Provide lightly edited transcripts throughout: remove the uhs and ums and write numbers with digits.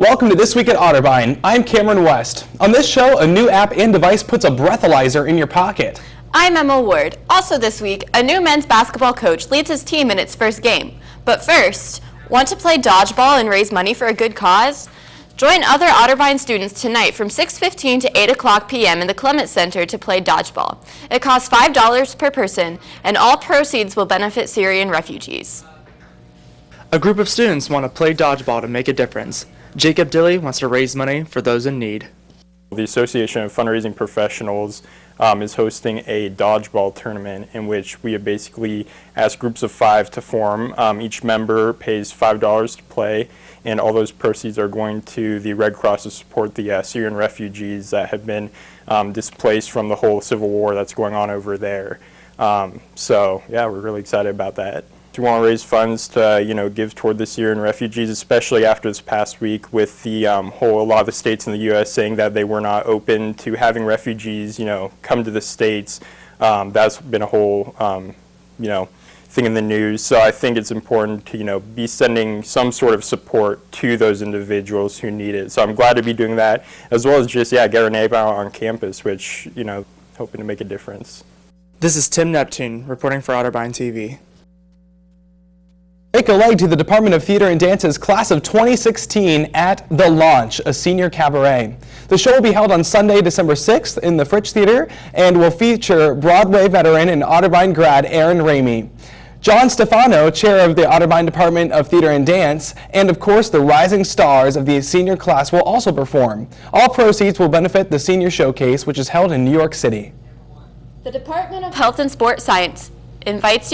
Welcome to This Week at Otterbein. I'm Cameron West. On this show, a new app and device puts a breathalyzer in your pocket. I'm Emma Ward. Also this week, a new men's basketball coach leads his team in its first game. But first, want to play dodgeball and raise money for a good cause? Join other Otterbein students tonight from 6:15 to 8 o'clock p.m. in the Clement Center to play dodgeball. It costs $5 per person, and all proceeds will benefit Syrian refugees. A group of students want to play dodgeball to make a difference. Jacob Dilly wants to raise money for those in need. The Association of Fundraising Professionals is hosting a dodgeball tournament in which we have basically asked groups of 5 to form. Each member pays $5 to play, and all those proceeds are going to the Red Cross to support the Syrian refugees that have been displaced from the whole civil war that's going on over there. So yeah, we're really excited about that. We want to raise funds to, give toward the Syrian refugees, especially after this past week with the a lot of the states in the U.S. saying that they were not open to having refugees, come to the states. That's been a whole, thing in the news. So I think it's important to, be sending some sort of support to those individuals who need it. So I'm glad to be doing that, as well as just, get our name out on campus, which, hoping to make a difference. This is Tim Neptune reporting for Otterbein TV. Make a leg to the Department of Theater and Dance's class of 2016 at The Launch, a senior cabaret. The show will be held on Sunday, December 6th in the Fritz Theater and will feature Broadway veteran and Otterbein grad Aaron Ramey. John Stefano, chair of the Otterbein Department of Theater and Dance, and of course the rising stars of the senior class will also perform. All proceeds will benefit the Senior Showcase, which is held in New York City. The Department of Health and Sports Science invites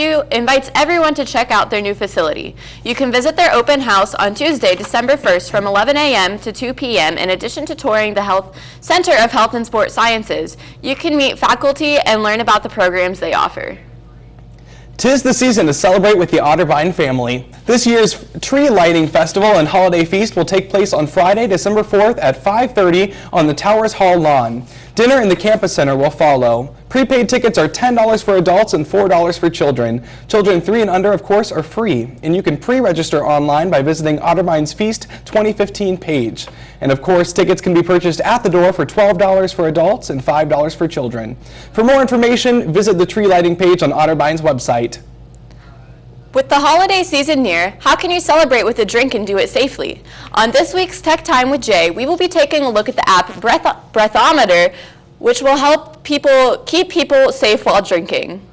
everyone to check out their new facility. You can visit their open house on Tuesday, December 1st from 11 a.m. to 2 p.m. In addition to touring the Center of Health and Sports Sciences, you can meet faculty and learn about the programs they offer. 'Tis the season to celebrate with the Otterbein family. This year's Tree Lighting Festival and Holiday Feast will take place on Friday, December 4th at 5:30 on the Towers Hall lawn. Dinner in the Campus Center will follow. Prepaid tickets are $10 for adults and $4 for children. Children 3 and under, of course, are free, and you can pre-register online by visiting Otterbein's Feast 2015 page. And of course, tickets can be purchased at the door for $12 for adults and $5 for children. For more information, visit the tree lighting page on Otterbein's website. With the holiday season near, how can you celebrate with a drink and do it safely? On this week's Tech Time with Jay, we will be taking a look at the app Breathometer, which will help keep people safe while drinking.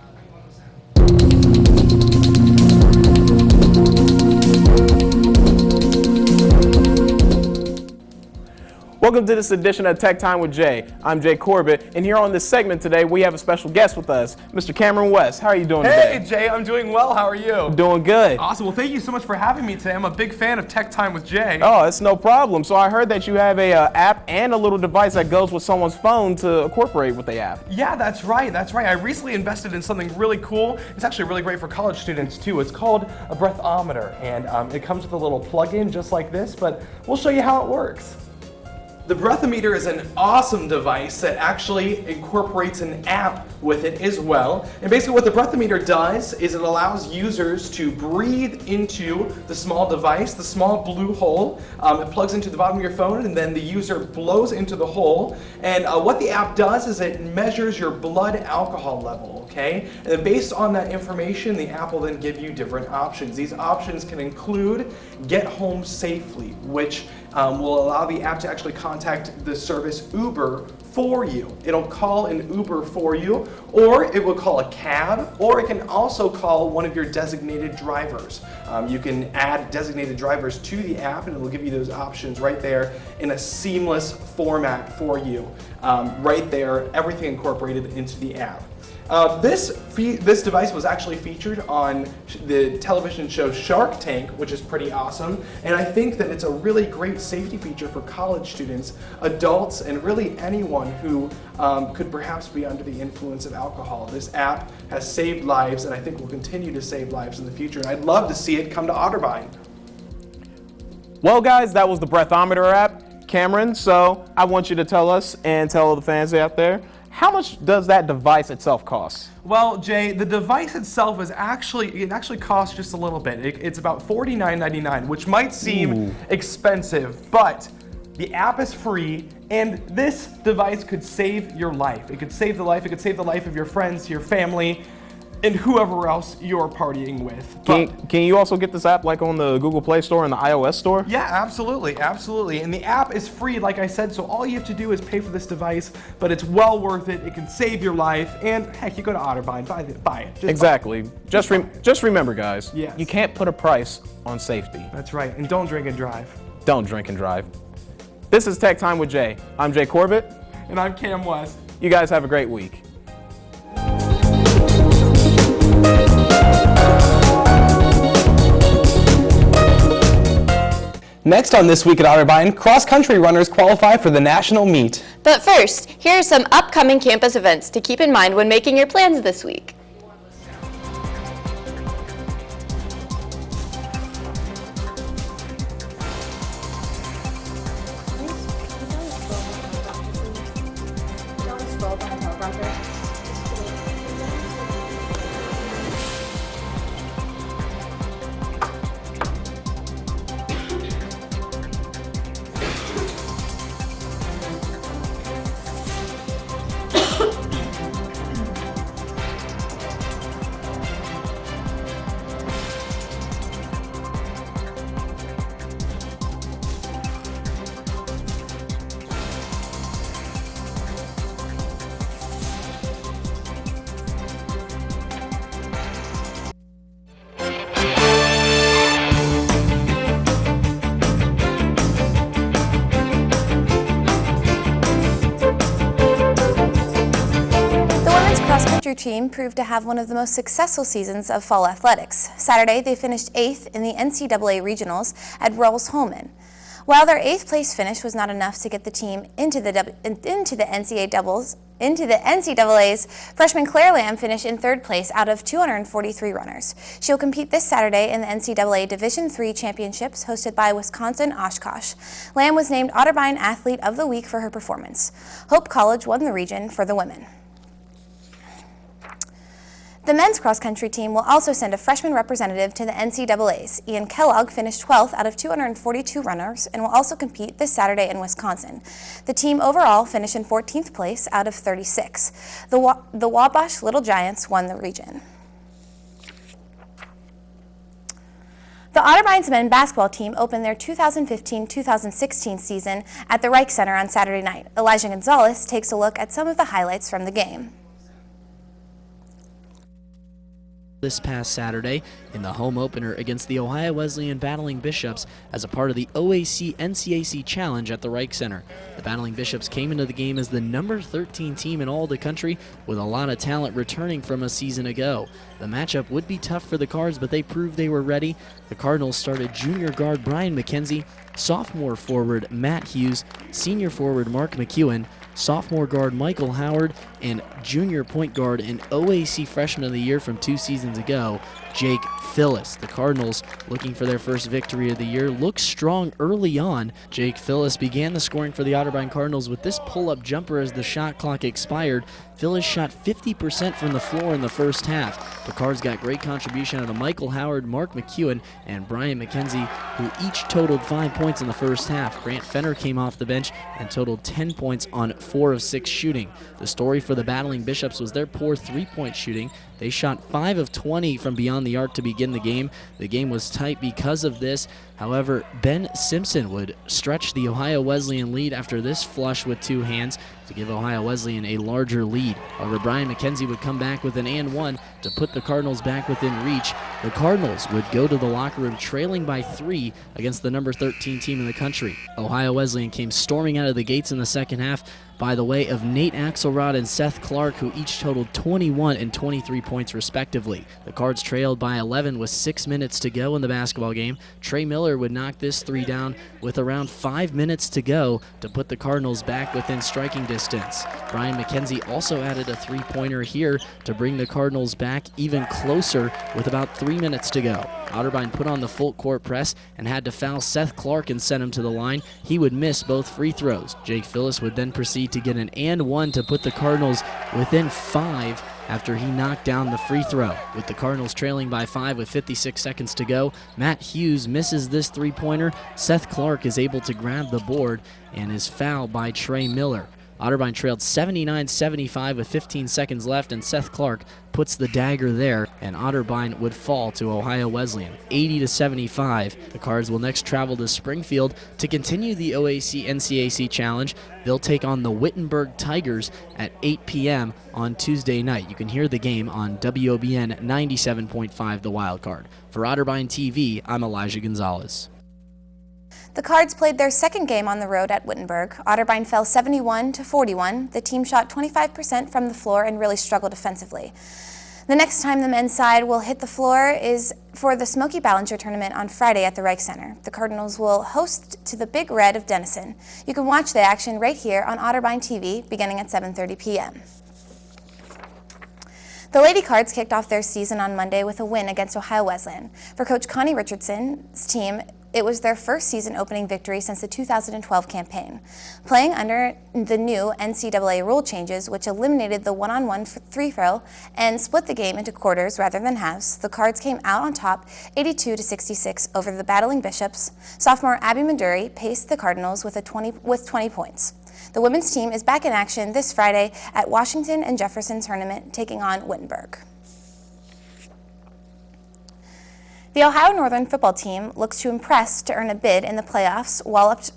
Welcome to this edition of Tech Time with Jay. I'm Jay Corbett, and here on this segment today, we have a special guest with us, Mr. Cameron West. How are you doing today? Hey, Jay, I'm doing well. How are you? Doing good. Awesome. Well, thank you so much for having me today. I'm a big fan of Tech Time with Jay. Oh, it's no problem. So I heard that you have a app and a little device that goes with someone's phone to incorporate with the app. Yeah, that's right. That's right. I recently invested in something really cool. It's actually really great for college students, too. It's called a breathometer, and it comes with a little plug-in just like this, but we'll show you how it works. The breathometer is an awesome device that actually incorporates an app with it as well. And basically what the breathometer does is it allows users to breathe into the small device, the small blue hole. It plugs into the bottom of your phone, and then the user blows into the hole. And what the app does is it measures your blood alcohol level, okay? And then based on that information, the app will then give you different options. These options can include get home safely, which will allow the app to actually contact the service Uber for you. It'll call an Uber for you, or it will call a cab, or it can also call one of your designated drivers. You can add designated drivers to the app, and it will give you those options right there in a seamless format for you. Right there, everything incorporated into the app. This device was actually featured on the television show Shark Tank, which is pretty awesome, and I think that it's a really great safety feature for college students, adults, and really anyone who could perhaps be under the influence of alcohol. This app has saved lives, and I think will continue to save lives in the future, and I'd love to see it come to Otterbein. Well, guys, that was the Breathometer app. Cameron, so I want you to tell us and tell the fans out there, How much does that device itself cost? Well, Jay, the device itself is actually costs just a little bit. It's about $49.99, which might seem expensive, but the app is free, and this device could save your life. It could save the life of your friends, your family, and whoever else you're partying with. Can you also get this app like on the Google Play Store and the iOS Store? Yeah, absolutely. And the app is free, like I said, so all you have to do is pay for this device, but it's well worth it. It can save your life, and heck, you go to Otterbein, buy it. Just Exactly. Just remember, guys, Yes. you can't put a price on safety. That's right, and don't drink and drive. Don't drink and drive. This is Tech Time with Jay. I'm Jay Corbett. And I'm Cam West. You guys have a great week. Next on This Week at Otterbein, cross-country runners qualify for the national meet. But first, here are some upcoming campus events to keep in mind when making your plans this week. Cross-country team proved to have one of the most successful seasons of fall athletics. Saturday, they finished 8th in the NCAA Regionals at Rolls-Holman. While their 8th place finish was not enough to get the team into the NCAA's, freshman Claire Lamb finished in 3rd place out of 243 runners. She'll compete this Saturday in the NCAA Division III Championships hosted by Wisconsin Oshkosh. Lamb was named Otterbein Athlete of the Week for her performance. Hope College won the region for the women. The men's cross-country team will also send a freshman representative to the NCAAs. Ian Kellogg finished 12th out of 242 runners and will also compete this Saturday in Wisconsin. The team overall finished in 14th place out of 36. The Wabash Little Giants won the region. The Otterbeins men's basketball team opened their 2015-2016 season at the Reich Center on Saturday night. Elijah Gonzalez takes a look at some of the highlights from the game. This past Saturday in the home opener against the Ohio Wesleyan Battling Bishops as a part of the OAC NCAC Challenge at the Reich Center. The Battling Bishops came into the game as the number 13 team in all the country with a lot of talent returning from a season ago. The matchup would be tough for the Cards, but they proved they were ready. The Cardinals started junior guard Brian McKenzie, sophomore forward Matt Hughes, senior forward Mark McEwen, sophomore guard Michael Howard, and junior point guard and OAC Freshman of the Year from 2 seasons ago, Jake Phillis. The Cardinals, looking for their first victory of the year, looked strong early on. Jake Phillis began the scoring for the Otterbein Cardinals with this pull-up jumper as the shot clock expired. Phillis shot 50% from the floor in the first half. The Cards got great contribution out of Michael Howard, Mark McEwen, and Brian McKenzie, who each totaled 5 points in the first half. Grant Fenner came off the bench and totaled 10 points on 4 of 6 shooting. The story for the Battling Bishops was their poor three-point shooting. They shot 5 of 20 from beyond the arc to begin the game. The game was tight because of this. However, Ben Simpson would stretch the Ohio Wesleyan lead after this flush with 2 hands to give Ohio Wesleyan a larger lead. However, Brian McKenzie would come back with an and one to put the Cardinals back within reach. The Cardinals would go to the locker room trailing by 3 against the number 13 team in the country. Ohio Wesleyan came storming out of the gates in the second half by the way of Nate Axelrod and Seth Clark, who each totaled 21 and 23 points respectively. The Cards trailed by 11 with 6 minutes to go in the basketball game. Trey Miller would knock this 3 down with around 5 minutes to go to put the Cardinals back within striking distance. Brian McKenzie also added a 3-pointer here to bring the Cardinals back even closer with about 3 minutes to go. Otterbein put on the full court press and had to foul Seth Clark and send him to the line. He would miss both free throws. Jake Phillis would then proceed Lee to get an and one to put the Cardinals within 5 after he knocked down the free throw. With the Cardinals trailing by 5 with 56 seconds to go, Matt Hughes misses this three-pointer. Seth Clark is able to grab the board and is fouled by Trey Miller. Otterbein trailed 79-75 with 15 seconds left, and Seth Clark puts the dagger there, and Otterbein would fall to Ohio Wesleyan, 80-75. The Cards will next travel to Springfield to continue the OAC NCAC Challenge. They'll take on the Wittenberg Tigers at 8 p.m. on Tuesday night. You can hear the game on WOBN 97.5 The Wild Card. For Otterbein TV, I'm Elijah Gonzalez. The Cards played their second game on the road at Wittenberg. Otterbein fell 71-41. The team shot 25% from the floor and really struggled defensively. The next time the men's side will hit the floor is for the Smokey Ballinger tournament on Friday at the Reich Center. The Cardinals will host to the Big Red of Denison. You can watch the action right here on Otterbein TV beginning at 7:30 p.m. The Lady Cards kicked off their season on Monday with a win against Ohio Wesleyan. For Coach Connie Richardson's team, it was their first season opening victory since the 2012 campaign. Playing under the new NCAA rule changes, which eliminated the one-on-one free throw and split the game into quarters rather than halves, the Cards came out on top 82-66 over the battling Bishops. Sophomore Abby Maduri paced the Cardinals with 20 points. The women's team is back in action this Friday at Washington and Jefferson tournament, taking on Wittenberg. The Ohio Northern football team looks to impress to earn a bid in the playoffs, walloped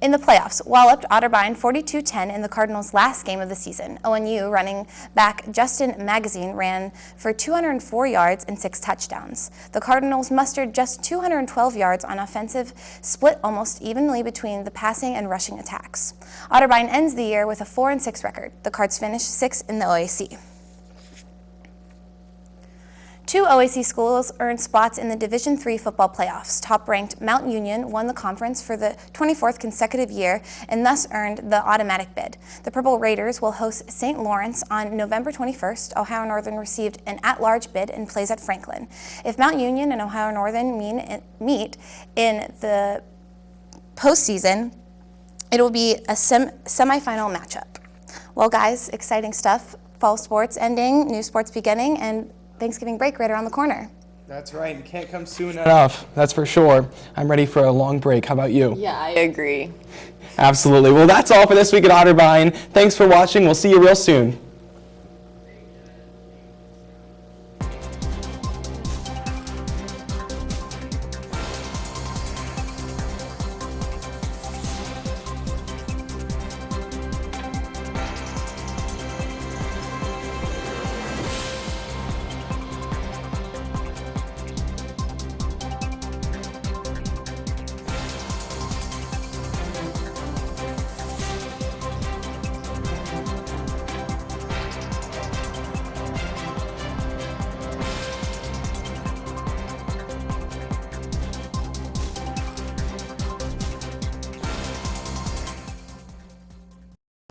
Otterbein 42-10 in the Cardinals' last game of the season. ONU running back Justin Magazine ran for 204 yards and 6 touchdowns. The Cardinals mustered just 212 yards on offensive, split almost evenly between the passing and rushing attacks. Otterbein ends the year with a 4-6 record. The Cards finished 6th in the OAC. 2 OAC schools earned spots in the Division III football playoffs. Top-ranked Mount Union won the conference for the 24th consecutive year and thus earned the automatic bid. The Purple Raiders will host St. Lawrence on November 21st. Ohio Northern received an at-large bid and plays at Franklin. If Mount Union and Ohio Northern meet in the postseason, it will be a semifinal matchup. Well, guys, exciting stuff. Fall sports ending, new sports beginning, and Thanksgiving break right around the corner. That's right. It can't come soon enough. That's for sure. I'm ready for a long break. How about you? Yeah, I agree. Absolutely. Well, that's all for this week at Otterbein. Thanks for watching. We'll see you real soon.